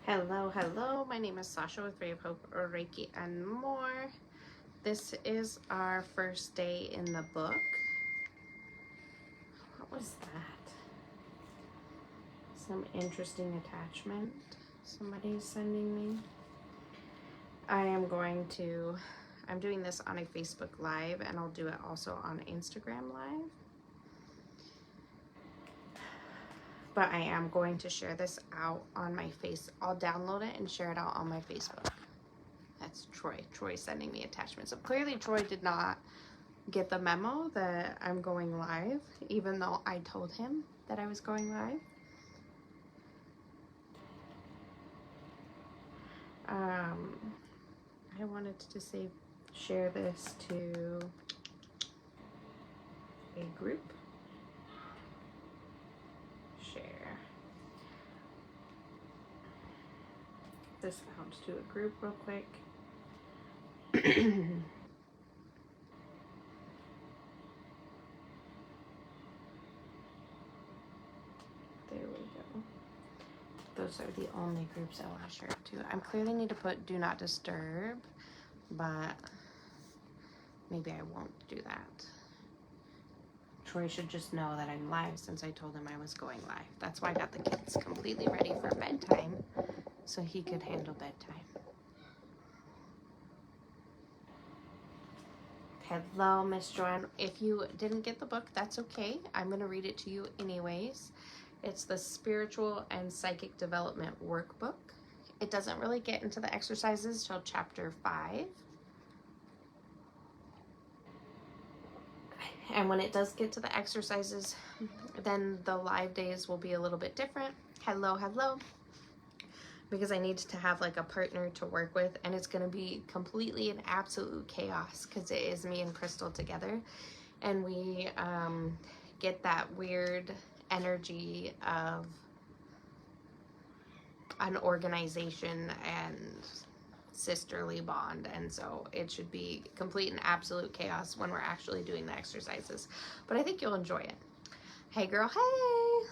Hello, hello. My name is Sasha with Ray of Hope, or Reiki, and more. This is our first day in the book. What was that? Some interesting attachment somebody's sending me. I'm doing this on a Facebook Live, and I'll do it also on Instagram Live. But I am going to share this out on my face. I'll download it and share it out on my Facebook. That's Troy. Troy sending me attachments. So clearly Troy did not get the memo that I'm going live, even though I told him that I was going live. I wanted to share this to a group. Share this out to a group real quick. There we go. Those are the only groups I want to share it to. I clearly need to put do not disturb, but maybe I won't do that. Troy should just know that I'm live since I told him I was going live. That's why I got the kids completely ready for bedtime so he could handle bedtime. Hello, Miss Joanne. If you didn't get the book, that's okay. I'm going to read it to you anyways. It's the Spiritual and Psychic Development Workbook. It doesn't really get into the exercises till chapter 5. And when it does get to the exercises, then the live days will be a little bit different. Hello, hello. Because I need to have like a partner to work with, and it's going to be completely and absolute chaos because it is me and Crystal together, and we get that weird energy of an organization and sisterly bond, and so it should be complete and absolute chaos when we're actually doing the exercises, but I think you'll enjoy it. Hey girl, hey!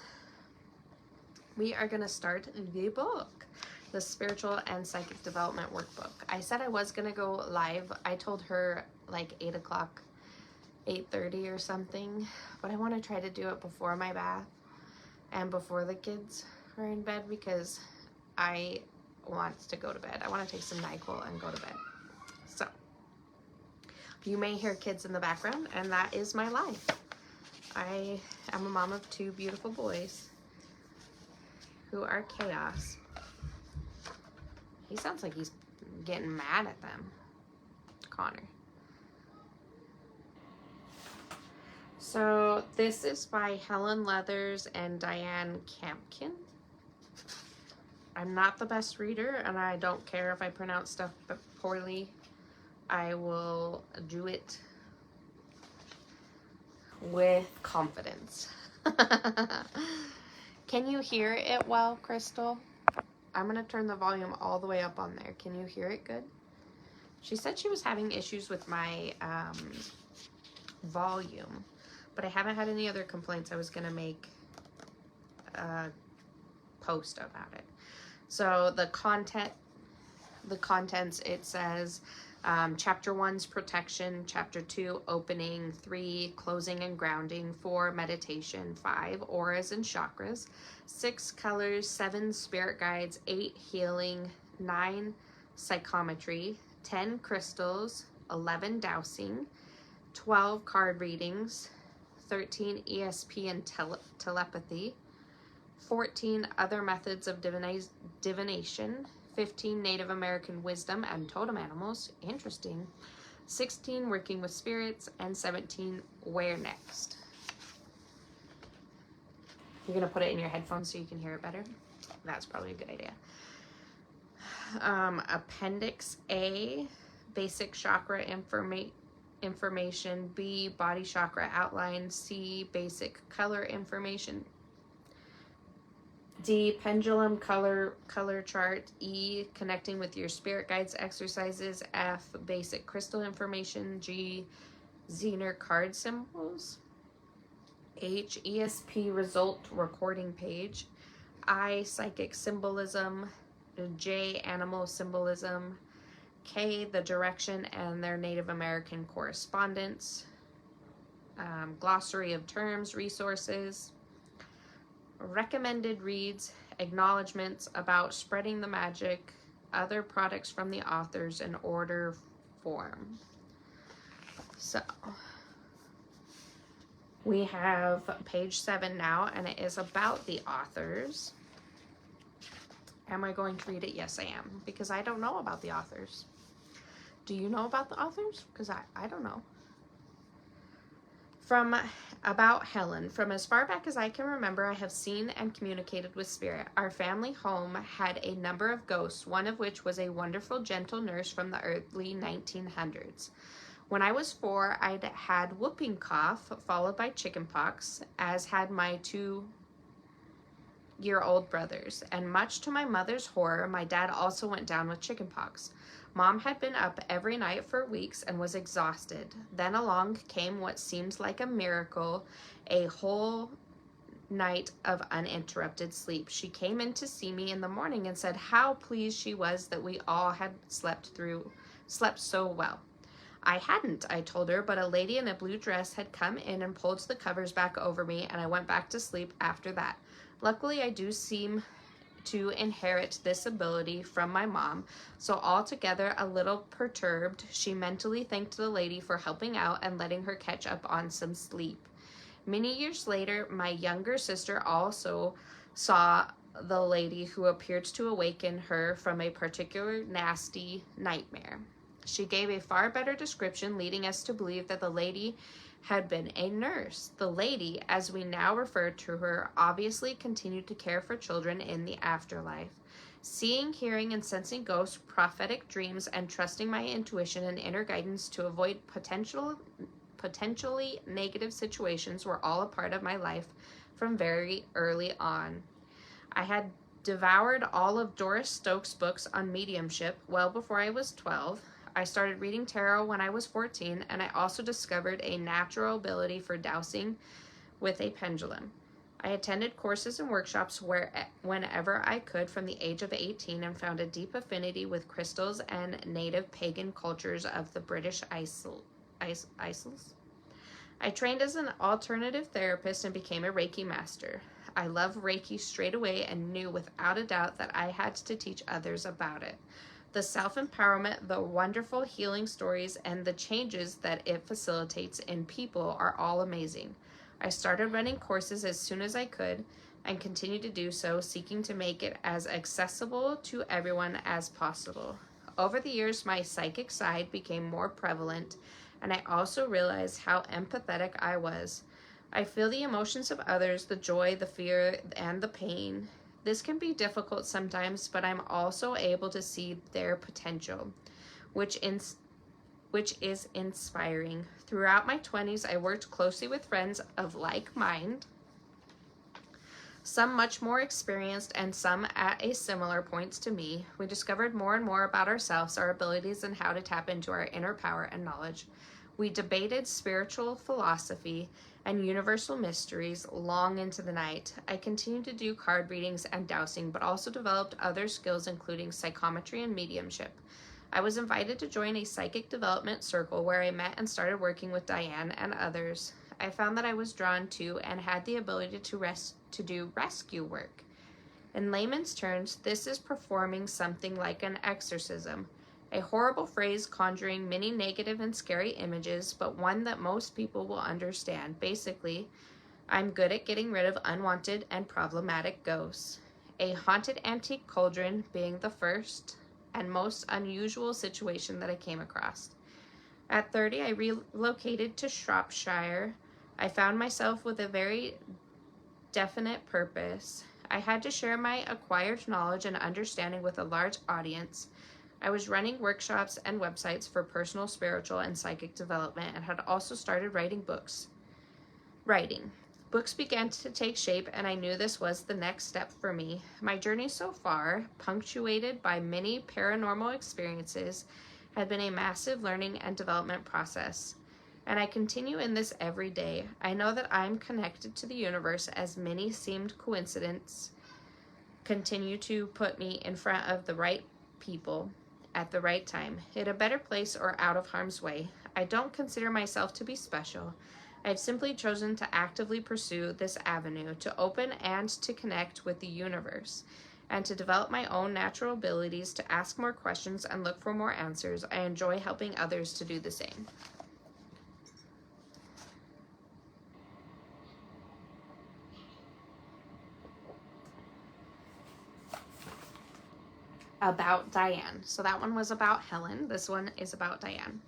We are going to start the book, the Spiritual and Psychic Development Workbook. I said I was going to go live. I told her like 8 o'clock, 8:30 or something, but I want to try to do it before my bath and before the kids are in bed because I want to go to bed. I want to take some NyQuil and go to bed. So you may hear kids in the background, and that is my life. I am a mom of 2 beautiful boys who are chaos. He sounds like he's getting mad at them. Connor. So this is by Helen and Diane Campkin. I'm not the best reader, and I don't care if I pronounce stuff poorly. I will do it with confidence. Can you hear it well, Crystal? I'm going to turn the volume all the way up on there. Can you hear it good? She said she was having issues with my volume, but I haven't had any other complaints. I was going to make a post about it. So the contents, it says chapter 1's protection, chapter 2 opening, 3 closing and grounding, 4 meditation, 5 auras and chakras, 6 colors, 7 spirit guides, 8 healing, 9 psychometry, 10 crystals, 11 dowsing, 12 card readings, 13 ESP and telepathy, 14 other methods of divination, 15 Native American wisdom and totem animals, interesting, 16 working with spirits, and 17 where next. You're going to put it in your headphones so you can hear it better? That's probably a good idea. Appendix A, basic chakra information, B, body chakra outline, C, basic color information, D, pendulum color chart, E, connecting with your spirit guides exercises, F, basic crystal information, G, Zener card symbols, H, ESP result recording page, I, psychic symbolism, J, animal symbolism. K, the direction and their Native American correspondence. Glossary of terms, resources. Recommended reads, acknowledgments about spreading the magic, other products from the authors in order form. So we have page 7 now, and it is about the authors. Am I going to read it? Yes, I am, because I don't know about the authors. Do you know about the authors? Because I don't know. About Helen. From as far back as I can remember, I have seen and communicated with spirit. Our family home had a number of ghosts, one of which was a wonderful, gentle nurse from the early 1900s. When I was 4, I'd had whooping cough, followed by chickenpox, as had my 2-year-old brothers. And much to my mother's horror, my dad also went down with chickenpox. Mom had been up every night for weeks and was exhausted. Then along came what seemed like a miracle, a whole night of uninterrupted sleep. She came in to see me in the morning and said how pleased she was that we all had slept so well. I hadn't, I told her, but a lady in a blue dress had come in and pulled the covers back over me, and I went back to sleep after that. Luckily, I do seem to inherit this ability from my mom, so altogether a little perturbed, she mentally thanked the lady for helping out and letting her catch up on some sleep. Many years later, my younger sister also saw the lady who appeared to awaken her from a particular nasty nightmare. She gave a far better description, leading us to believe that the lady had been a nurse. The lady, as we now refer to her, obviously continued to care for children in the afterlife. Seeing, hearing, and sensing ghosts, prophetic dreams, and trusting my intuition and inner guidance to avoid potentially negative situations were all a part of my life from very early on. I had devoured all of Doris Stokes' books on mediumship well before I was 12. I started reading tarot when I was 14, and I also discovered a natural ability for dowsing with a pendulum. I attended courses and workshops whenever I could from the age of 18 and found a deep affinity with crystals and native pagan cultures of the British Isles. I trained as an alternative therapist and became a Reiki master. I love Reiki straight away and knew without a doubt that I had to teach others about it. The self-empowerment, the wonderful healing stories, and the changes that it facilitates in people are all amazing. I started running courses as soon as I could and continue to do so, seeking to make it as accessible to everyone as possible. Over the years, my psychic side became more prevalent, and I also realized how empathetic I was. I feel the emotions of others, the joy, the fear, and the pain. This can be difficult sometimes, but I'm also able to see their potential, which is inspiring. Throughout my 20s, I worked closely with friends of like mind, some much more experienced and some at a similar points to me. We discovered more and more about ourselves, our abilities, and how to tap into our inner power and knowledge. We debated spiritual philosophy and universal mysteries long into the night. I continued to do card readings and dowsing, but also developed other skills including psychometry and mediumship. I was invited to join a psychic development circle where I met and started working with Diane and others. I found that I was drawn to and had the ability to do rescue work. In layman's terms, this is performing something like an exorcism. A horrible phrase conjuring many negative and scary images, but one that most people will understand. Basically, I'm good at getting rid of unwanted and problematic ghosts. A haunted antique cauldron being the first and most unusual situation that I came across. At 30, I relocated to Shropshire. I found myself with a very definite purpose. I had to share my acquired knowledge and understanding with a large audience. I was running workshops and websites for personal, spiritual, and psychic development and had also started writing books. Books began to take shape, and I knew this was the next step for me. My journey so far, punctuated by many paranormal experiences, had been a massive learning and development process. And I continue in this every day. I know that I'm connected to the universe, as many seemed coincidence continue to put me in front of the right people at the right time, in a better place or out of harm's way. I don't consider myself to be special. I've simply chosen to actively pursue this avenue, to open and to connect with the universe, and to develop my own natural abilities to ask more questions and look for more answers. I enjoy helping others to do the same. About Diane. So that one was about Helen. This one is about Diane,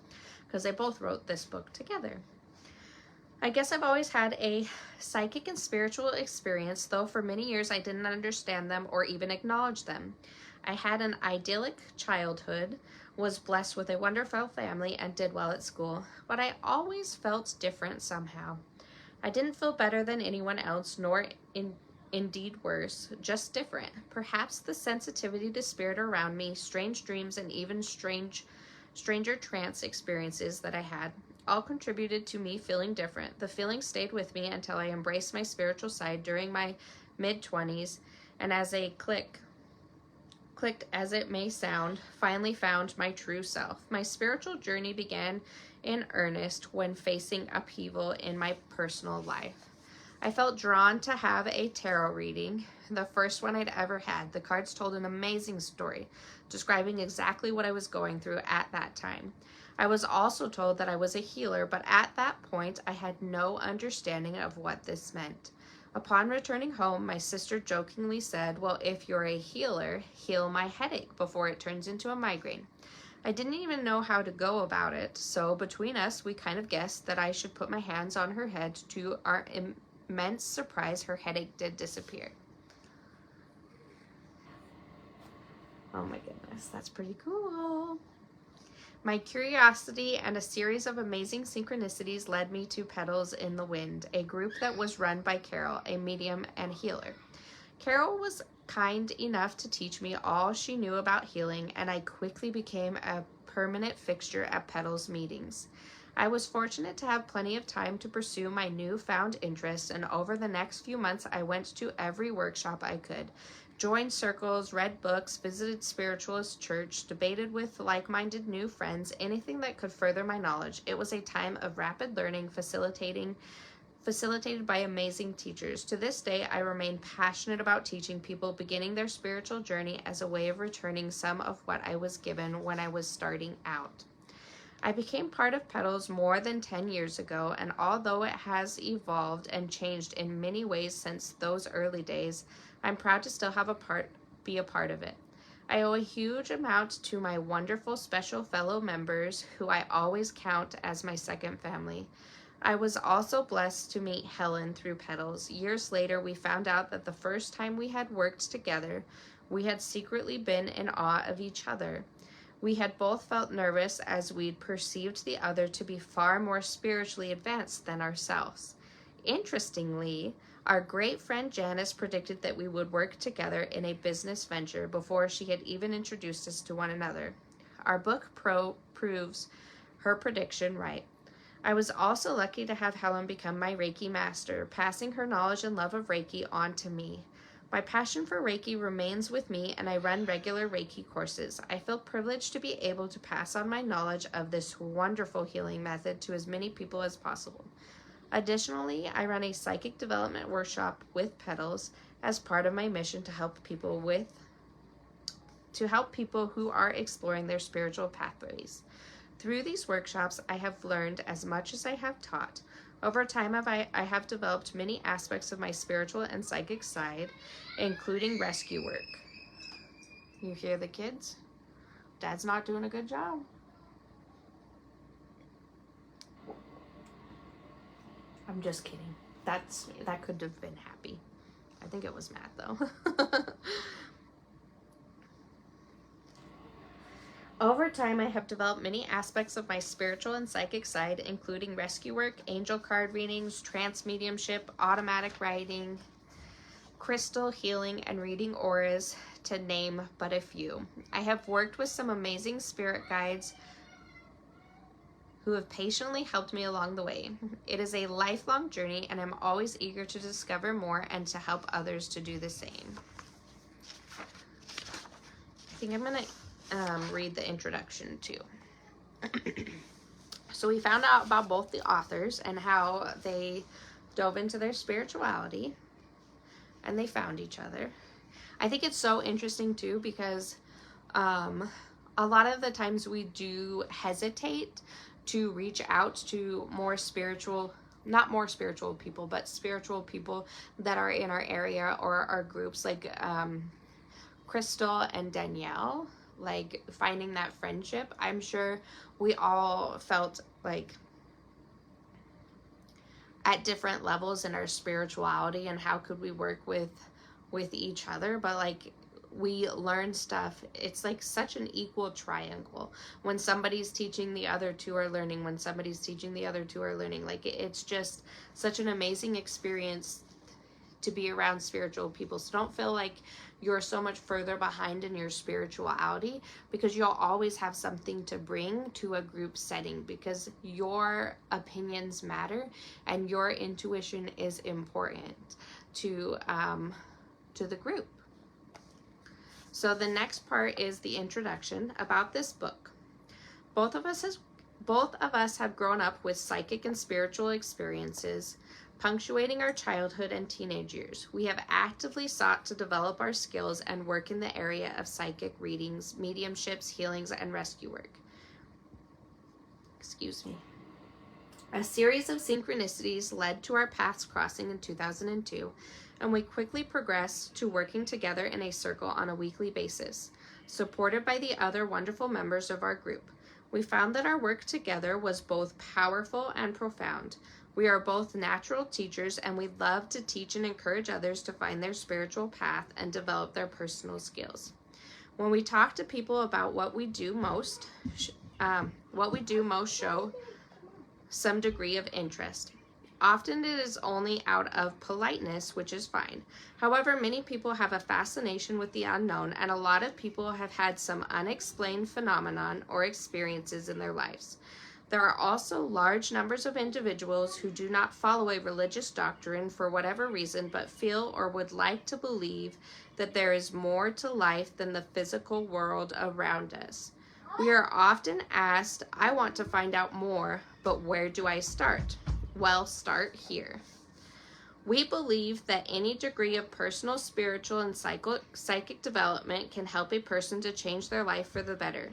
because they both wrote this book together. I guess I've always had a psychic and spiritual experience, though for many years I didn't understand them or even acknowledge them. I had an idyllic childhood, was blessed with a wonderful family, and did well at school, but I always felt different somehow. I didn't feel better than anyone else, nor indeed worse, just different. Perhaps the sensitivity to spirit around me, strange dreams, and even stranger trance experiences that I had all contributed to me feeling different. The feeling stayed with me until I embraced my spiritual side during my mid-20s, and as a clicked as it may sound, finally found my true self. My spiritual journey began in earnest when facing upheaval in my personal life. I felt drawn to have a tarot reading, the first one I'd ever had. The cards told an amazing story, describing exactly what I was going through at that time. I was also told that I was a healer, but at that point, I had no understanding of what this meant. Upon returning home, my sister jokingly said, "Well, if you're a healer, heal my headache before it turns into a migraine." I didn't even know how to go about it, so between us, we kind of guessed that I should put my hands on her head. To our immense surprise, her headache did disappear. Oh my goodness, that's pretty cool. My curiosity and a series of amazing synchronicities led me to Petals in the Wind, a group that was run by Carol, a medium and healer. Carol was kind enough to teach me all she knew about healing, and I quickly became a permanent fixture at Petals meetings. I was fortunate to have plenty of time to pursue my newfound interests, and over the next few months I went to every workshop I could, joined circles, read books, visited spiritualist church, debated with like-minded new friends, anything that could further my knowledge. It was a time of rapid learning, facilitated by amazing teachers. To this day, I remain passionate about teaching people beginning their spiritual journey as a way of returning some of what I was given when I was starting out. I became part of Petals more than 10 years ago, and although it has evolved and changed in many ways since those early days, I'm proud to still be a part of it. I owe a huge amount to my wonderful special fellow members, who I always count as my second family. I was also blessed to meet Helen through Petals. Years later, we found out that the first time we had worked together, we had secretly been in awe of each other. We had both felt nervous as we'd perceived the other to be far more spiritually advanced than ourselves. Interestingly, our great friend Janice predicted that we would work together in a business venture before she had even introduced us to one another. Our book proves her prediction right. I was also lucky to have Helen become my Reiki master, passing her knowledge and love of Reiki on to me. My passion for Reiki remains with me, and I run regular Reiki courses. I feel privileged to be able to pass on my knowledge of this wonderful healing method to as many people as possible. Additionally, I run a psychic development workshop with Petals as part of my mission to help people who are exploring their spiritual pathways. Through these workshops, I have learned as much as I have taught. Over time, I have developed many aspects of my spiritual and psychic side, including rescue work. You hear the kids? Dad's not doing a good job. I'm just kidding. That could have been happy. I think it was mad though. Over time, I have developed many aspects of my spiritual and psychic side, including rescue work, angel card readings, trance mediumship, automatic writing, crystal healing, and reading auras, to name but a few. I have worked with some amazing spirit guides who have patiently helped me along the way. It is a lifelong journey, and I'm always eager to discover more and to help others to do the same. I think I'm going to read the introduction too. So we found out about both the authors and how they dove into their spirituality and they found each other. I think it's so interesting too because a lot of the times we do hesitate to reach out to more spiritual, not more spiritual people, but spiritual people that are in our area or our groups, like Crystal and Danielle, like finding that friendship. I'm sure we all felt like at different levels in our spirituality and how could we work with each other, but like we learn stuff. It's like such an equal triangle. When somebody's teaching, the other two are learning. When somebody's teaching, the other two are learning. Like it's just such an amazing experience to be around spiritual people. So don't feel like you're so much further behind in your spirituality, because you'll always have something to bring to a group setting, because your opinions matter and your intuition is important to the group. So the next part is the introduction about this book. Both of us have grown up with psychic and spiritual experiences, punctuating our childhood and teenage years. We have actively sought to develop our skills and work in the area of psychic readings, mediumships, healings, and rescue work. Excuse me. A series of synchronicities led to our paths crossing in 2002, and we quickly progressed to working together in a circle on a weekly basis, supported by the other wonderful members of our group. We found that our work together was both powerful and profound. We are both natural teachers, and we love to teach and encourage others to find their spiritual path and develop their personal skills. When we talk to people about what we do most show some degree of interest. Often it is only out of politeness, which is fine. However, many people have a fascination with the unknown, and a lot of people have had some unexplained phenomenon or experiences in their lives. There are also large numbers of individuals who do not follow a religious doctrine for whatever reason, but feel or would like to believe that there is more to life than the physical world around us. We are often asked, I want to find out more, but where do I start? Well, start here. We believe that any degree of personal, spiritual, and psychic development can help a person to change their life for the better.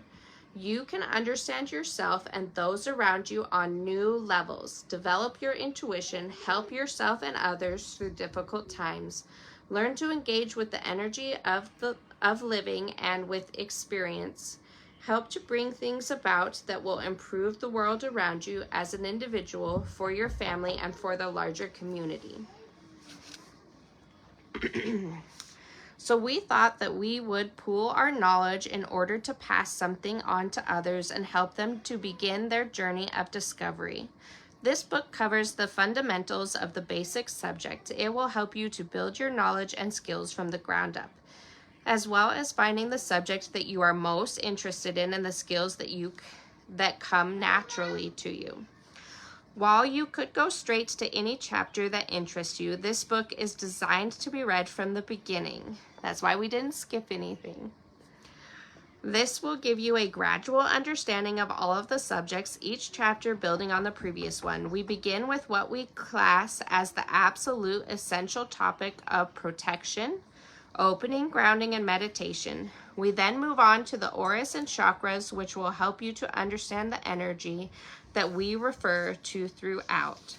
You can understand yourself and those around you on new levels, develop your intuition, help yourself and others through difficult times, learn to engage with the energy of living and with experience, help to bring things about that will improve the world around you as an individual, for your family, and for the larger community. So we thought that we would pool our knowledge in order to pass something on to others and help them to begin their journey of discovery. This book covers the fundamentals of the basic subject. It will help you to build your knowledge and skills from the ground up, as well as finding the subject that you are most interested in and the skills that come naturally to you. While you could go straight to any chapter that interests you, this book is designed to be read from the beginning. That's why we didn't skip anything. This will give you a gradual understanding of all of the subjects, each chapter building on the previous one. We begin with what we class as the absolute essential topic of protection, opening, grounding, and meditation. We then move on to the auras and chakras, which will help you to understand the energy that we refer to throughout.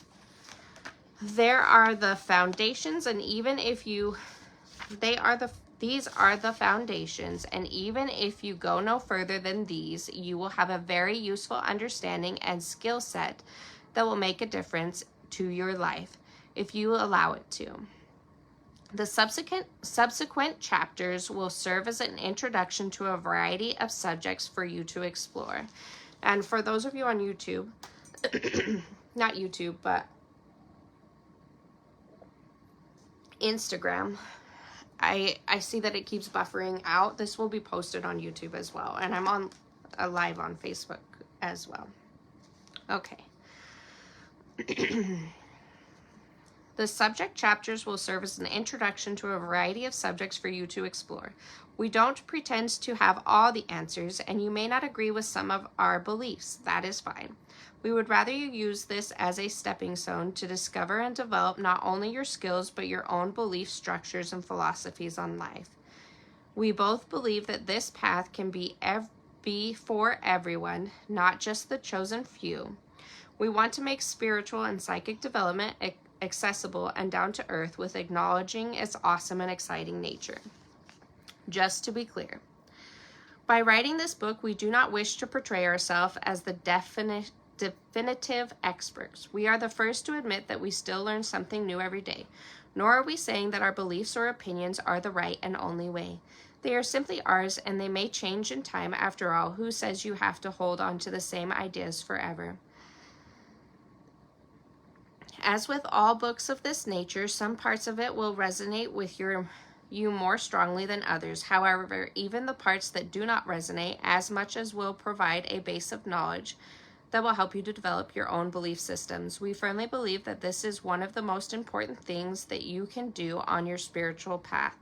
There are the foundations, and even if these are the foundations, and even if you go no further than these, you will have a very useful understanding and skill set that will make a difference to your life if you allow it to. The subsequent chapters will serve as an introduction to a variety of subjects for you to explore. And for those of you on YouTube, not YouTube, but Instagram, I see that it keeps buffering out. This will be posted on YouTube as well. And I'm on a live on Facebook as well. Okay. The subject chapters will serve as an introduction to a variety of subjects for you to explore. We don't pretend to have all the answers, and you may not agree with some of our beliefs. That is fine. We would rather you use this as a stepping stone to discover and develop not only your skills, but your own belief structures and philosophies on life. We both believe that this path can be for everyone, not just the chosen few. We want to make spiritual and psychic development accessible and down to earth, with acknowledging its awesome and exciting nature. Just to be clear, by writing this book, we do not wish to portray ourselves as the definitive experts. We are the first to admit that we still learn something new every day, nor are we saying that our beliefs or opinions are the right and only way. They are simply ours, and they may change in time. After all, who says you have to hold on to the same ideas forever? As with all books of this nature, some parts of it will resonate with you more strongly than others. However, even the parts that do not resonate as much as will provide a base of knowledge that will help you to develop your own belief systems. We firmly believe that this is one of the most important things that you can do on your spiritual path,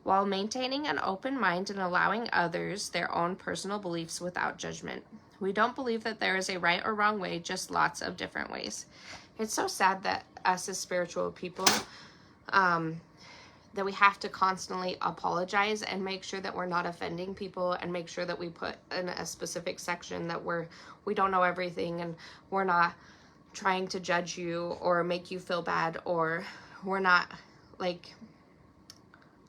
while maintaining an open mind and allowing others their own personal beliefs without judgment. We don't believe that there is a right or wrong way, just lots of different ways. It's so sad that us as spiritual people, that we have to constantly apologize and make sure that we're not offending people, and make sure that we put in a specific section that we don't know everything, and we're not trying to judge you or make you feel bad, or we're not, like,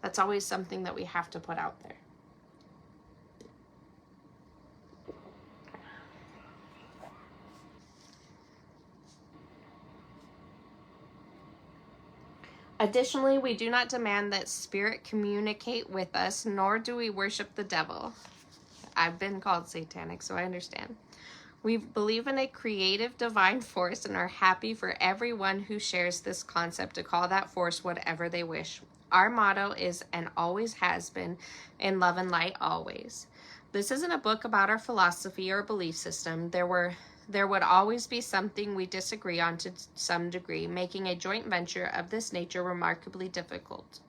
that's always something that we have to put out there. Additionally, we do not demand that spirit communicate with us, nor do we worship the devil. I've been called satanic, so I understand. We believe in a creative divine force and are happy for everyone who shares this concept to call that force whatever they wish. Our motto is, and always has been, in love and light always. This isn't a book about our philosophy or belief system. There would always be something we disagree on to some degree, making a joint venture of this nature remarkably difficult.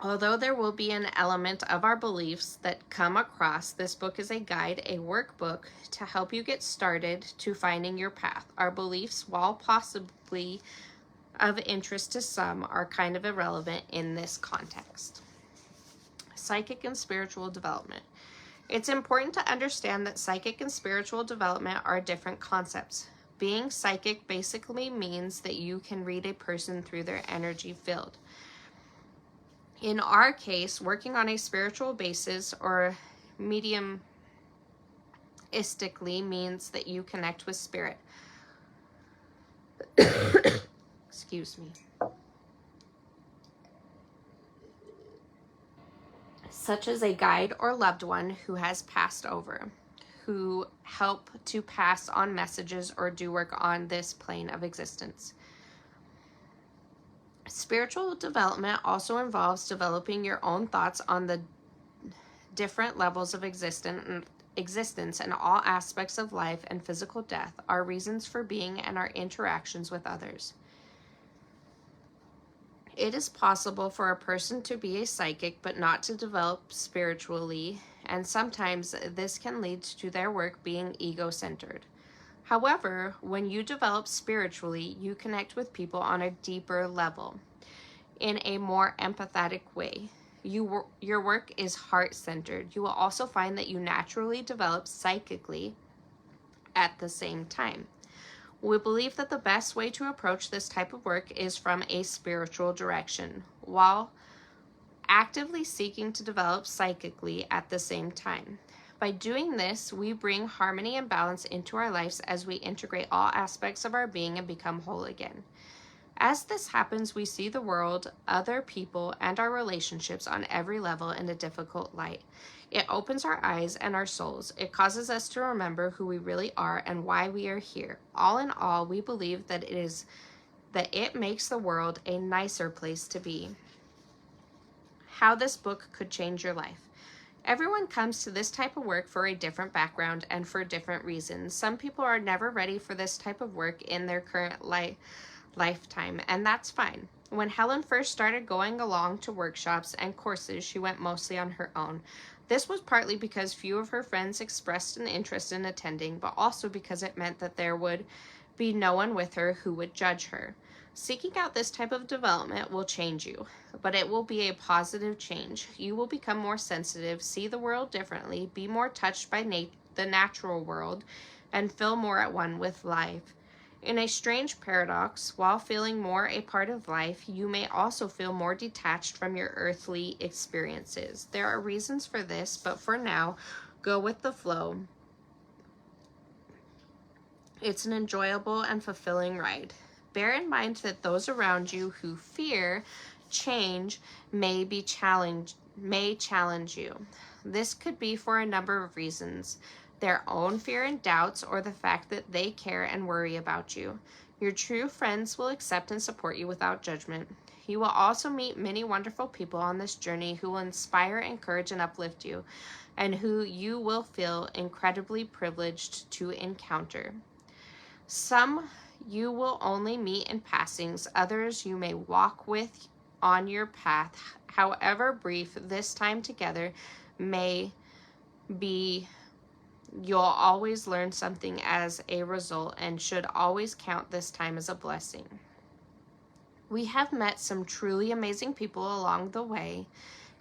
Although there will be an element of our beliefs that come across, this book is a guide, a workbook to help you get started to finding your path. Our beliefs, while possibly of interest to some, are kind of irrelevant in this context. Psychic and spiritual development. It's important to understand that psychic and spiritual development are different concepts. Being psychic basically means that you can read a person through their energy field. In our case, working on a spiritual basis or mediumistically means that you connect with spirit. Excuse me. Such as a guide or loved one who has passed over, who help to pass on messages or do work on this plane of existence. Spiritual development also involves developing your own thoughts on the different levels of existence and all aspects of life and physical death, our reasons for being, and our interactions with others. It is possible for a person to be a psychic but not to develop spiritually, and sometimes this can lead to their work being ego-centered. However, when you develop spiritually, you connect with people on a deeper level, in a more empathetic way. Your work is heart-centered. You will also find that you naturally develop psychically at the same time. We believe that the best way to approach this type of work is from a spiritual direction, while actively seeking to develop psychically at the same time. By doing this, we bring harmony and balance into our lives as we integrate all aspects of our being and become whole again. As this happens, we see the world, other people, and our relationships on every level in a difficult light. It opens our eyes and our souls. It causes us to remember who we really are and why we are here. All in all, we believe that it makes the world a nicer place to be. How this book could change your life. Everyone comes to this type of work for a different background and for different reasons. Some people are never ready for this type of work in their current lifetime, and that's fine. When Helen first started going along to workshops and courses, she went mostly on her own. This was partly because few of her friends expressed an interest in attending, but also because it meant that there would be no one with her who would judge her. Seeking out this type of development will change you, but it will be a positive change. You will become more sensitive, see the world differently, be more touched by the natural world, and feel more at one with life. In a strange paradox, while feeling more a part of life, you may also feel more detached from your earthly experiences. There are reasons for this, but for now, go with the flow. It's an enjoyable and fulfilling ride. Bear in mind that those around you who fear change may challenge you. This could be for a number of reasons: their own fear and doubts, or the fact that they care and worry about you. Your true friends will accept and support you without judgment. You will also meet many wonderful people on this journey who will inspire, encourage, and uplift you, and who you will feel incredibly privileged to encounter. Some you will only meet in passings, others you may walk with on your path. However brief this time together may be, you'll always learn something as a result and should always count this time as a blessing. We have met some truly amazing people along the way.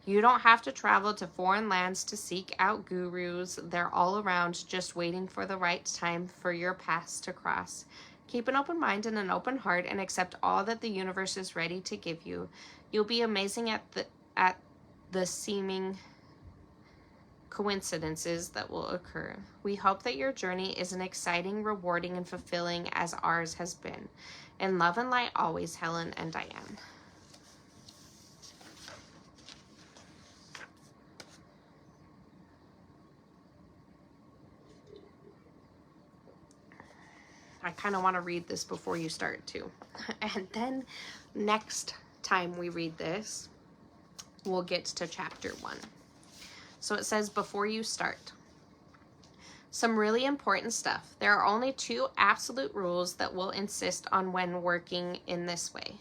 You don't have to travel to foreign lands to seek out gurus. They're all around, just waiting for the right time for your paths to cross. Keep an open mind and an open heart and accept all that the universe is ready to give you. You'll be amazing at the seeming coincidences that will occur. We hope that your journey is as exciting, rewarding, and fulfilling as ours has been. In love and light always, Helen and Diane. I kind of want to read this before you start too. And then next time we read this, we'll get to chapter 1. So it says, before you start, some really important stuff. There are only 2 absolute rules that will insist on when working in this way.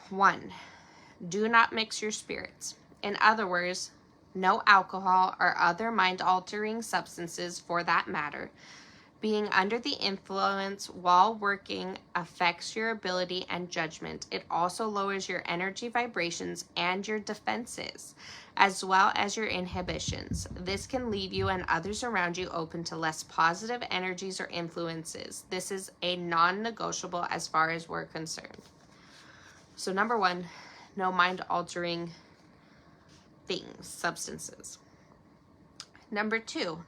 1, do not mix your spirits. In other words, no alcohol or other mind-altering substances for that matter. Being under the influence while working affects your ability and judgment. It also lowers your energy vibrations and your defenses, as well as your inhibitions. This can leave you and others around you open to less positive energies or influences. This is a non-negotiable as far as we're concerned. So number 1, no mind-altering things, substances. Number 2,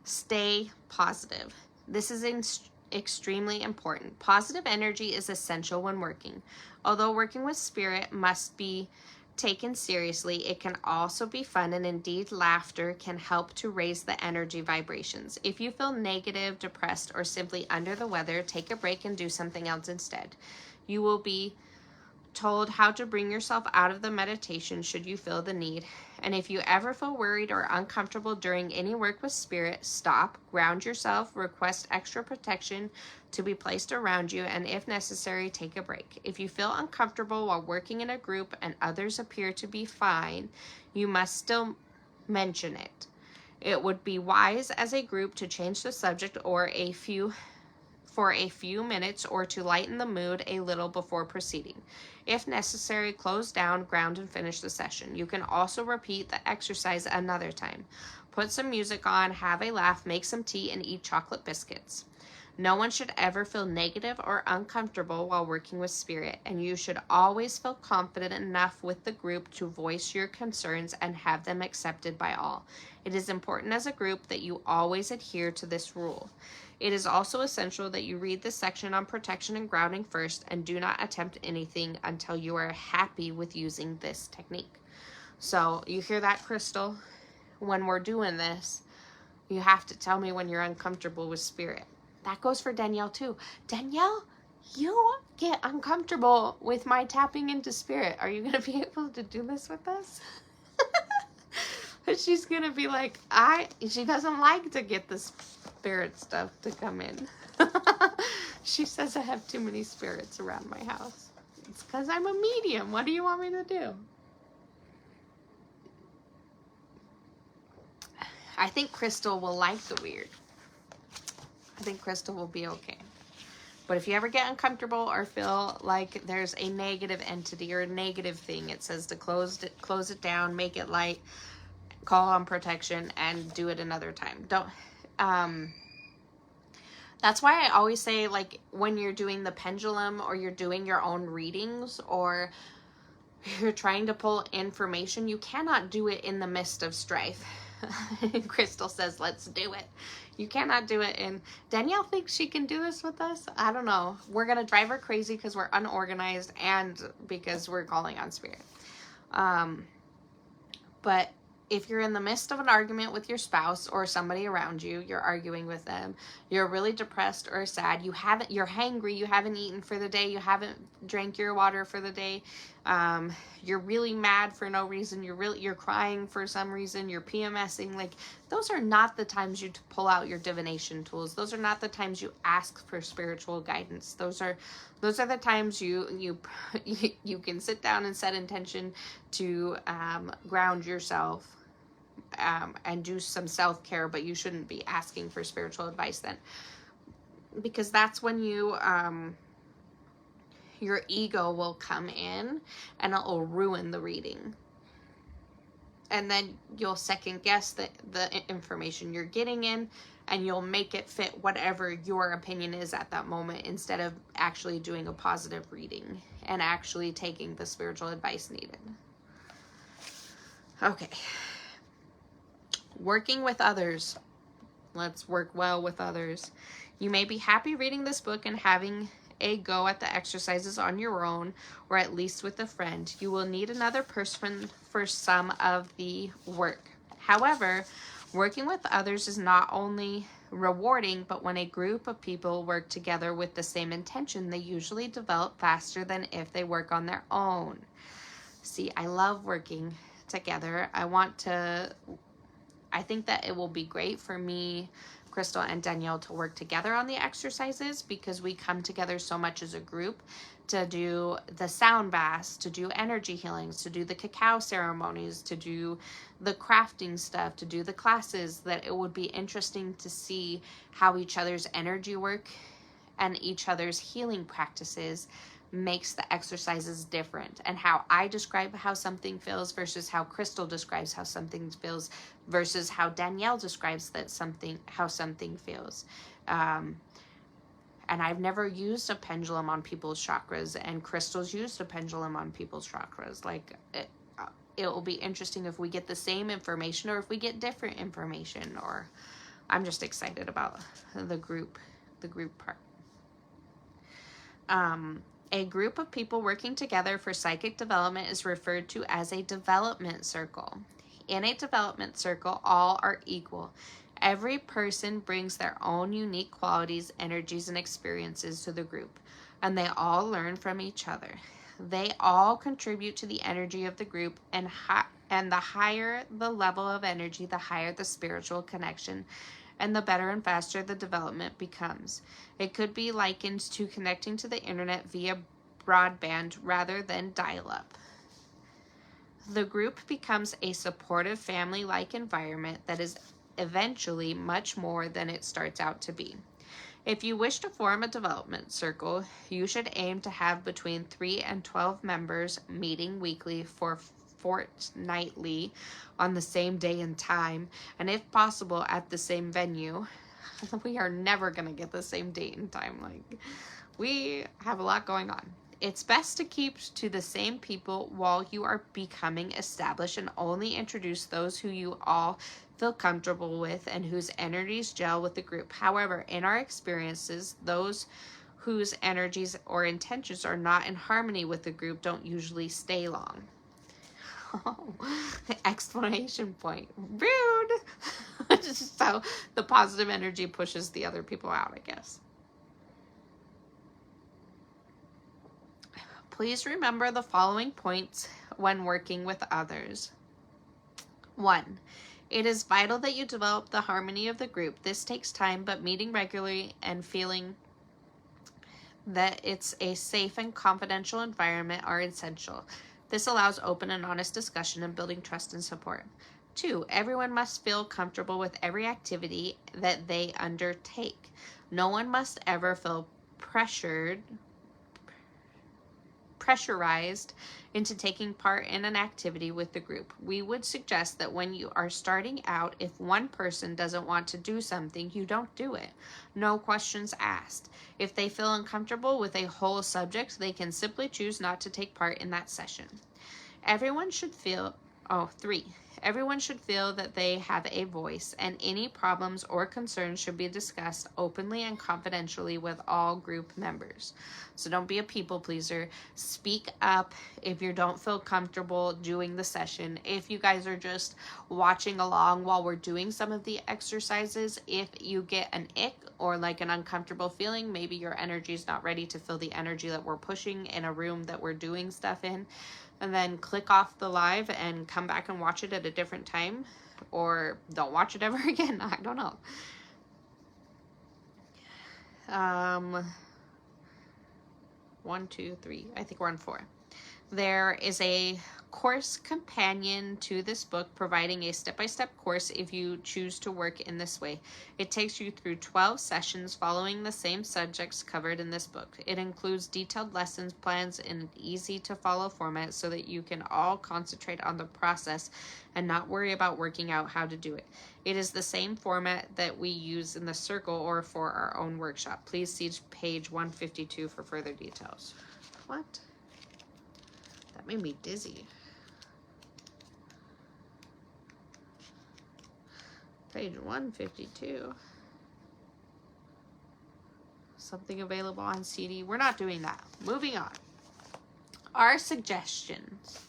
stay positive. This is extremely important. Positive energy is essential when working. Although working with spirit must be taken seriously, it can also be fun, and indeed laughter can help to raise the energy vibrations. If you feel negative, depressed, or simply under the weather, take a break and do something else instead. You will be told how to bring yourself out of the meditation should you feel the need. And if you ever feel worried or uncomfortable during any work with spirit, stop, ground yourself, request extra protection to be placed around you, and if necessary, take a break. If you feel uncomfortable while working in a group and others appear to be fine, you must still mention it. It would be wise as a group to change the subject for a few minutes or to lighten the mood a little before proceeding. If necessary, close down, ground, and finish the session. You can also repeat the exercise another time. Put some music on, have a laugh, make some tea, and eat chocolate biscuits. No one should ever feel negative or uncomfortable while working with spirit, and you should always feel confident enough with the group to voice your concerns and have them accepted by all. It is important as a group that you always adhere to this rule. It is also essential that you read this section on protection and grounding first, and do not attempt anything until you are happy with using this technique. So you hear that, Crystal? When we're doing this, you have to tell me when you're uncomfortable with spirit. That goes for Danielle too. Danielle, you get uncomfortable with my tapping into spirit. Are you going to be able to do this with us? She's going to be like, she doesn't like to get the spirit stuff to come in. She says I have too many spirits around my house. It's because I'm a medium. What do you want me to do? I think Crystal will like the weird. I think Crystal will be okay. But if you ever get uncomfortable or feel like there's a negative entity or a negative thing, it says to close it down, make it light, call on protection, and do it another time. Don't. That's why I always say, like, when you're doing the pendulum or you're doing your own readings or you're trying to pull information, you cannot do it in the midst of strife. Crystal says, let's do it. You cannot do it in... Danielle thinks she can do this with us. I don't know. We're going to drive her crazy because we're unorganized and because we're calling on spirit. But if you're in the midst of an argument with your spouse or somebody around you, you're arguing with them, you're really depressed or sad, you're hangry, you haven't eaten for the day, you haven't drank your water for the day, you're really mad for no reason, you're crying for some reason, you're PMSing, like, those are not the times you pull out your divination tools. Those are not the times you ask for spiritual guidance. Those are the times you can sit down and set intention to ground yourself and do some self-care, but you shouldn't be asking for spiritual advice then, because that's when your ego will come in and it will ruin the reading, and then you'll second guess the information you're getting in, and you'll make it fit whatever your opinion is at that moment, instead of actually doing a positive reading and actually taking the spiritual advice needed. Okay. Working with others. Let's work well with others. You may be happy reading this book and having a go at the exercises on your own, or at least with a friend. You will need another person for some of the work. However, working with others is not only rewarding, but when a group of people work together with the same intention, they usually develop faster than if they work on their own. See, I love working together. I think that it will be great for me, Crystal, and Danielle to work together on the exercises, because we come together so much as a group to do the sound baths, to do energy healings, to do the cacao ceremonies, to do the crafting stuff, to do the classes, that it would be interesting to see how each other's energy work and each other's healing practices makes the exercises different, and how I describe how something feels versus how Crystal describes how something feels versus how Danielle describes how something feels. And I've never used a pendulum on people's chakras, and Crystal's used a pendulum on people's chakras. Like, it will be interesting if we get the same information or if we get different information. Or I'm just excited about the group part. A group of people working together for psychic development is referred to as a development circle. In a development circle, all are equal. Every person brings their own unique qualities, energies, and experiences to the group, and they all learn from each other. They all contribute to the energy of the group, and the higher the level of energy, the higher the spiritual connection, and the better and faster the development becomes. It could be likened to connecting to the internet via broadband rather than dial-up. The group becomes a supportive family-like environment that is eventually much more than it starts out to be. If you wish to form a development circle, you should aim to have between 3 and 12 members meeting weekly for fortnightly on the same day and time, and if possible at the same venue. We are never going to get the same date and time. Like, we have a lot going on. It's best to keep to the same people while you are becoming established, and only introduce those who you all feel comfortable with and whose energies gel with the group. However, in our experiences, those whose energies or intentions are not in harmony with the group don't usually stay long. Exclamation point. Rude. So the positive energy pushes the other people out, I guess. Please remember the following points when working with others. 1. It is vital that you develop the harmony of the group. This takes time, but meeting regularly and feeling that it's a safe and confidential environment are essential. This allows open and honest discussion and building trust and support. 2, everyone must feel comfortable with every activity that they undertake. No one must ever feel pressurized into taking part in an activity with the group. We would suggest that when you are starting out, if one person doesn't want to do something, you don't do it. No questions asked. If they feel uncomfortable with a whole subject, they can simply choose not to take part in that session. Everyone should feel, 3, everyone should feel that they have a voice, and any problems or concerns should be discussed openly and confidentially with all group members. So don't be a people pleaser. Speak up if you don't feel comfortable doing the session. If you guys are just watching along while we're doing some of the exercises, if you get an ick or like an uncomfortable feeling, maybe your energy is not ready to feel the energy that we're pushing in a room that we're doing stuff in, and then click off the live and come back and watch it at a different time, or don't watch it ever again. I don't know. 1, 2, 3. I think we're on 4. There is a course companion to this book, providing a step-by-step course if you choose to work in this way. It takes you through 12 sessions following the same subjects covered in this book. It includes detailed lessons plans in an easy-to-follow format so that you can all concentrate on the process and not worry about working out how to do it. It is the same format that we use in the circle or for our own workshop. Please see page 152 for further details. What? That made me dizzy. Page 152. Something available on CD. We're not doing that. Moving on. Our suggestions.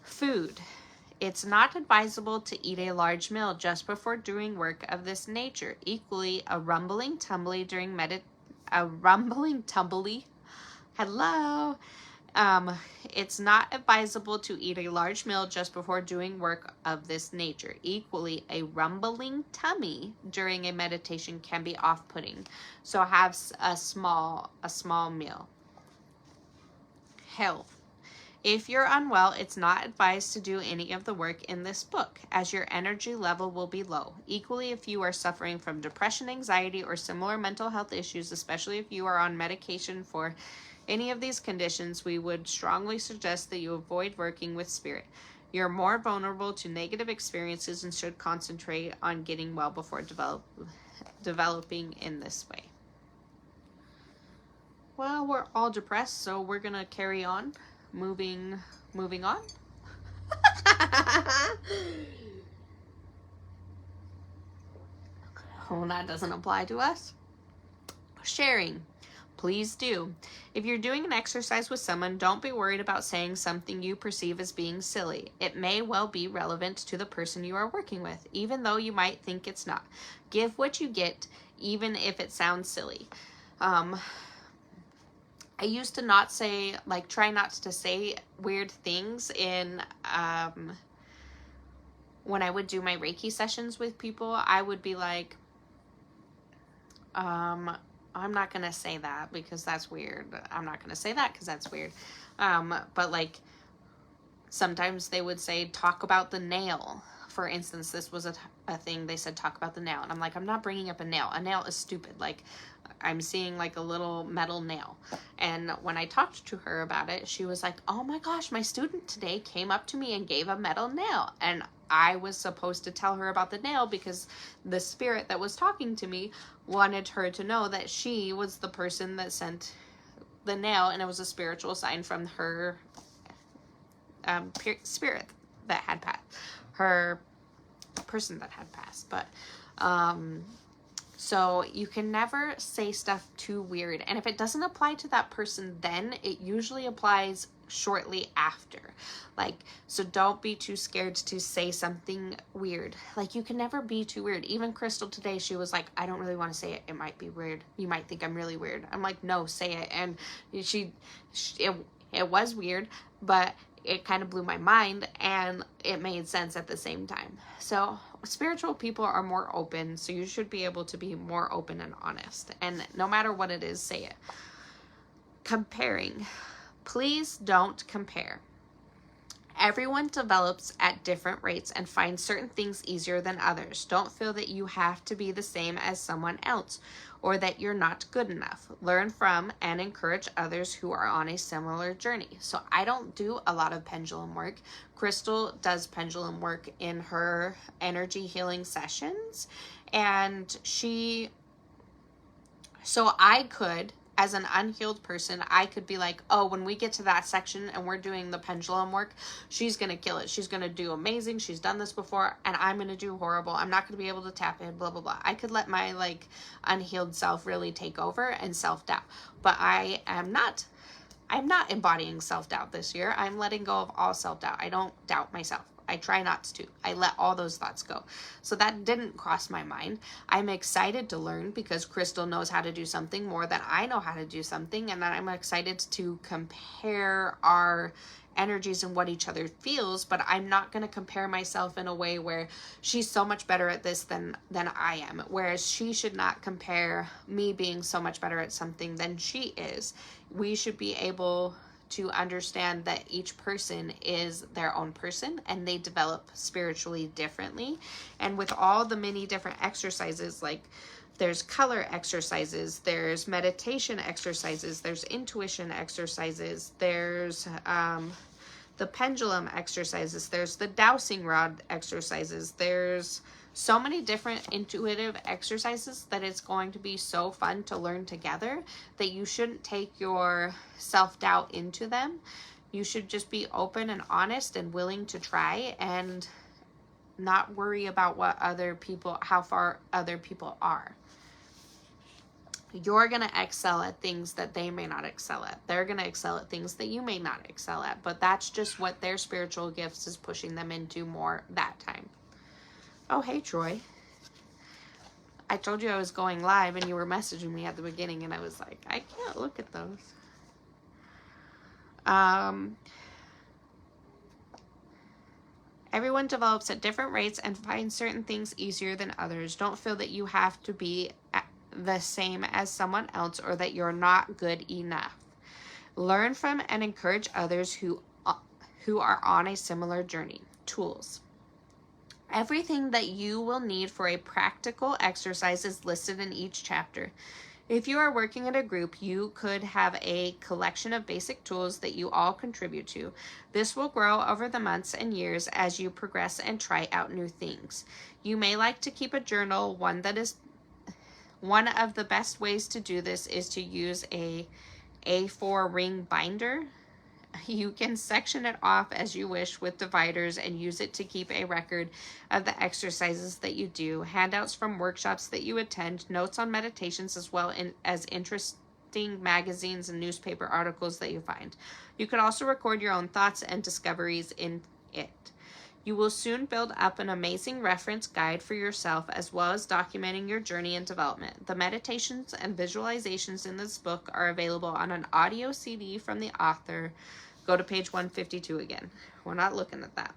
Food. It's not advisable to eat a large meal just before doing work of this nature. Equally, a rumbling tumbly. Hello. It's not advisable to eat a large meal just before doing work of this nature. Equally, a rumbling tummy during a meditation can be off-putting. So have a small meal. Health. If you're unwell, it's not advised to do any of the work in this book, as your energy level will be low. Equally, if you are suffering from depression, anxiety, or similar mental health issues, especially if you are on medication for any of these conditions, we would strongly suggest that you avoid working with spirit. You're more vulnerable to negative experiences and should concentrate on getting well before developing in this way. Well, we're all depressed, so we're gonna carry on. Moving on. Oh, that doesn't apply to us. Sharing. Please do. If you're doing an exercise with someone, don't be worried about saying something you perceive as being silly. It may well be relevant to the person you are working with, even though you might think it's not. Give what you get, even if it sounds silly. I used to not say, try not to say weird things in, when I would do my Reiki sessions with people. I would be like, I'm not going to say that because that's weird. I'm not going to say that because that's weird. But sometimes they would say, talk about the nail. For instance, this was a thing. They said, talk about the nail. And I'm like, I'm not bringing up a nail. A nail is stupid. I'm seeing a little metal nail. And when I talked to her about it, she was like, oh my gosh, my student today came up to me and gave a metal nail. And I was supposed to tell her about the nail because the spirit that was talking to me wanted her to know that she was the person that sent the nail, and it was a spiritual sign from her spirit that had passed, her person that had passed. But so you can never say stuff too weird, and if it doesn't apply to that person then, it usually applies shortly after. So don't be too scared to say something weird. You can never be too weird. Even Crystal today, she was like, I don't really want to say it. It might be weird. You might think I'm really weird. I'm like, no, say it. And it was weird, but it kind of blew my mind and it made sense at the same time. So spiritual people are more open, so you should be able to be more open and honest. And no matter what it is, say it. Comparing. Please don't compare. Everyone develops at different rates and finds certain things easier than others. Don't feel that you have to be the same as someone else or that you're not good enough. Learn from and encourage others who are on a similar journey. So I don't do a lot of pendulum work. Crystal does pendulum work in her energy healing sessions, and so I could, as an unhealed person, I could be like, oh, when we get to that section and we're doing the pendulum work, she's going to kill it. She's going to do amazing. She's done this before, and I'm going to do horrible. I'm not going to be able to tap in, blah, blah, blah. I could let my unhealed self really take over and self-doubt. But I'm not embodying self-doubt this year. I'm letting go of all self-doubt. I don't doubt myself. I try not to. I let all those thoughts go. So that didn't cross my mind. I'm excited to learn because Crystal knows how to do something more than I know how to do something. And then I'm excited to compare our energies and what each other feels, but I'm not going to compare myself in a way where she's so much better at this than I am. Whereas she should not compare me being so much better at something than she is. We should be able to understand that each person is their own person and they develop spiritually differently. And with all the many different exercises, like there's color exercises, there's meditation exercises, there's intuition exercises, there's the pendulum exercises, there's the dowsing rod exercises, there's so many different intuitive exercises that it's going to be so fun to learn together that you shouldn't take your self-doubt into them. You should just be open and honest and willing to try and not worry about how far other people are. You're going to excel at things that they may not excel at. They're going to excel at things that you may not excel at, but that's just what their spiritual gifts is pushing them into more that time. Oh, hey, Troy. I told you I was going live and you were messaging me at the beginning and I was like, I can't look at those. Everyone develops at different rates and finds certain things easier than others. Don't feel that you have to be the same as someone else or that you're not good enough. Learn from and encourage others who are on a similar journey. Tools. Everything that you will need for a practical exercise is listed in each chapter. If you are working in a group, you could have a collection of basic tools that you all contribute to. This will grow over the months and years as you progress and try out new things. You may like to keep a journal. One of the best ways to do this is to use a A4 ring binder. You can section it off as you wish with dividers and use it to keep a record of the exercises that you do, handouts from workshops that you attend, notes on meditations, as well as interesting magazines and newspaper articles that you find. You could also record your own thoughts and discoveries in it. You will soon build up an amazing reference guide for yourself, as well as documenting your journey and development. The meditations and visualizations in this book are available on an audio CD from the author. Go to page 152 again. We're not looking at that.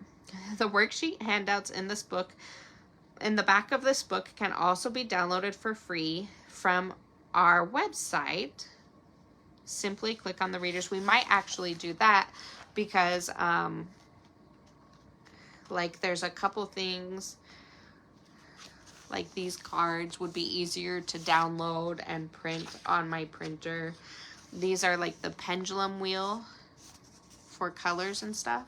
The worksheet handouts in the back of this book can also be downloaded for free from our website. Simply click on the readers. We might actually do that because there's a couple things like these cards would be easier to download and print on my printer. These are like the pendulum wheel for colors and stuff.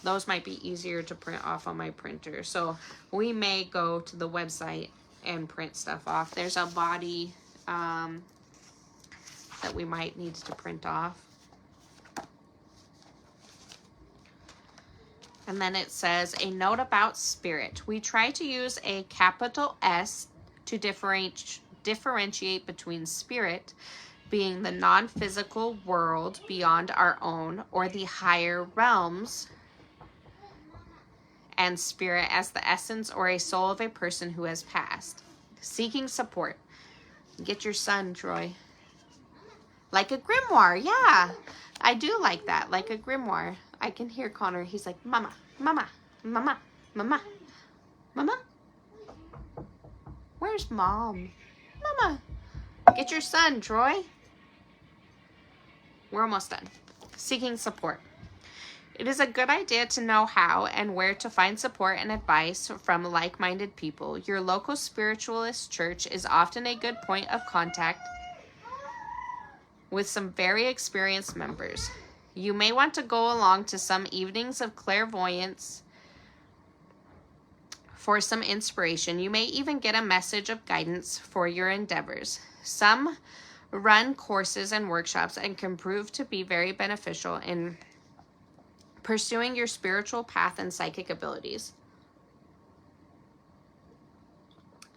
Those might be easier to print off on my printer. So we may go to the website and print stuff off. There's a body that we might need to print off. And then it says, a note about spirit. We try to use a capital S to differentiate between spirit, being the non-physical world beyond our own, or the higher realms, and spirit as the essence or a soul of a person who has passed. Seeking support. Get your son, Troy. Like a grimoire, yeah. I do like that, like a grimoire. I can hear Connor. He's like, mama, mama, mama, mama, mama. Where's Mom? Mama, get your son, Troy. We're almost done. Seeking support. It is a good idea to know how and where to find support and advice from like-minded people. Your local spiritualist church is often a good point of contact with some very experienced members. You may want to go along to some evenings of clairvoyance for some inspiration. You may even get a message of guidance for your endeavors. Some run courses and workshops and can prove to be very beneficial in pursuing your spiritual path and psychic abilities.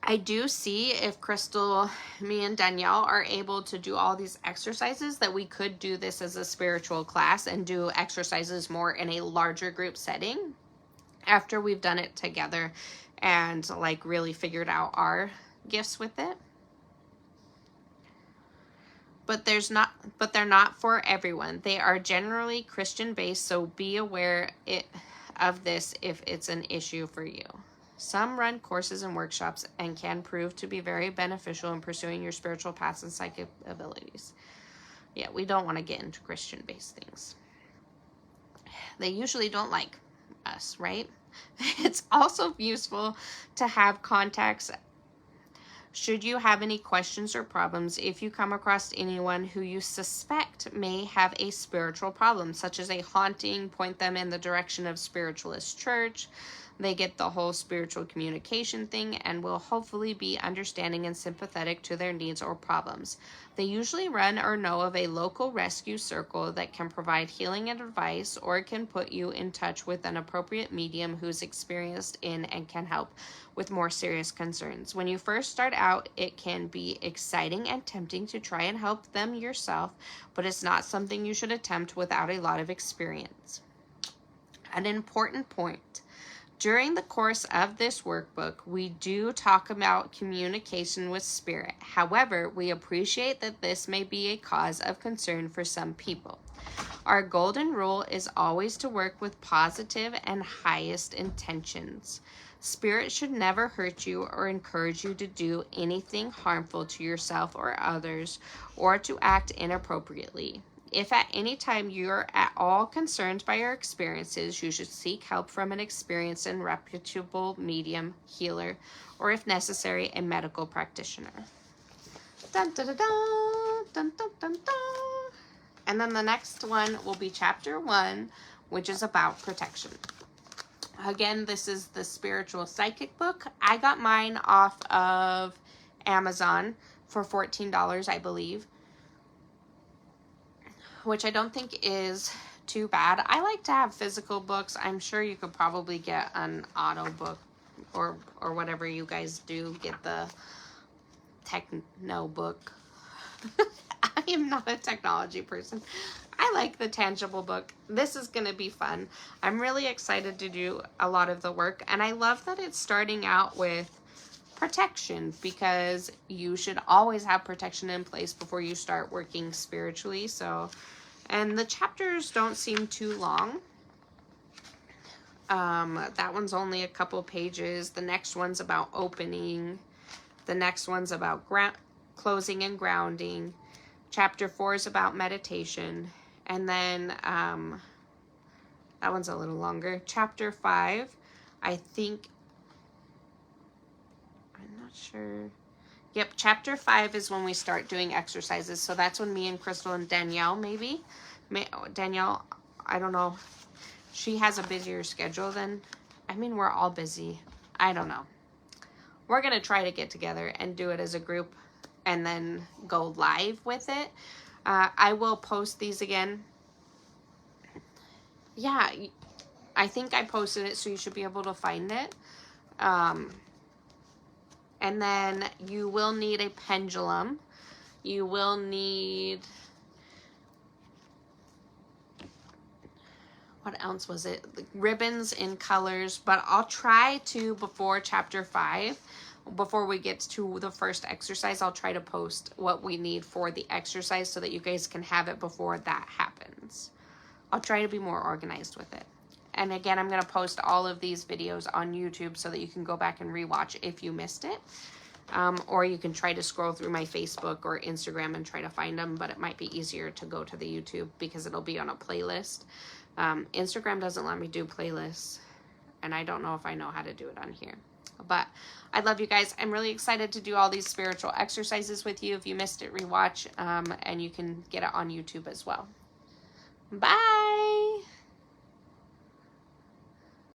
I do see if Crystal, me, and Danielle are able to do all these exercises that we could do this as a spiritual class and do exercises more in a larger group setting after we've done it together and like really figured out our gifts with it. But they're not for everyone. They are generally Christian based, so be aware of this if it's an issue for you. Some run courses and workshops and can prove to be very beneficial in pursuing your spiritual paths and psychic abilities. Yeah, we don't want to get into Christian based things. They usually don't like us, right? It's also useful to have contacts should you have any questions or problems. If you come across anyone who you suspect may have a spiritual problem, such as a haunting, point them in the direction of spiritualist church. They get the whole spiritual communication thing and will hopefully be understanding and sympathetic to their needs or problems. They usually run or know of a local rescue circle that can provide healing and advice, or can put you in touch with an appropriate medium who's experienced in and can help with more serious concerns. When you first start out, it can be exciting and tempting to try and help them yourself, but it's not something you should attempt without a lot of experience. An important point. During the course of this workbook, we do talk about communication with spirit. However, we appreciate that this may be a cause of concern for some people. Our golden rule is always to work with positive and highest intentions. Spirit should never hurt you or encourage you to do anything harmful to yourself or others, or to act inappropriately. If at any time you're at all concerned by your experiences, you should seek help from an experienced and reputable medium, healer, or if necessary, a medical practitioner. Dun, dun, dun, dun, dun, dun, dun, dun. And then the next one will be chapter 1, which is about protection. Again, this is the spiritual psychic book. I got mine off of Amazon for $14, I believe, which I don't think is too bad. I like to have physical books. I'm sure you could probably get an auto book or whatever you guys do. Get the techno book. I am not a technology person. I like the tangible book. This is going to be fun. I'm really excited to do a lot of the work, and I love that it's starting out with protection, because you should always have protection in place before you start working spiritually. So, and the chapters don't seem too long. That one's only a couple pages. The next one's about opening. The next one's about closing and grounding. Chapter 4 is about meditation. And then that one's a little longer. Chapter 5, I think, I'm not sure. Yep, chapter 5 is when we start doing exercises. So that's when me and Crystal and Danielle, Danielle, I don't know. She has a busier schedule than, we're all busy. I don't know. We're going to try to get together and do it as a group and then go live with it. I will post these again. Yeah, I think I posted it, so you should be able to find it. And then you will need a pendulum. You will need, what else was it? Ribbons in colors. But I'll try to, before chapter 5, before we get to the first exercise, I'll try to post what we need for the exercise so that you guys can have it before that happens. I'll try to be more organized with it. And again, I'm going to post all of these videos on YouTube so that you can go back and rewatch if you missed it. or you can try to scroll through my Facebook or Instagram and try to find them, but it might be easier to go to the YouTube because it'll be on a playlist. Instagram doesn't let me do playlists, and I don't know if I know how to do it on here. But I love you guys. I'm really excited to do all these spiritual exercises with you. If you missed it, rewatch, and you can get it on YouTube as well. Bye!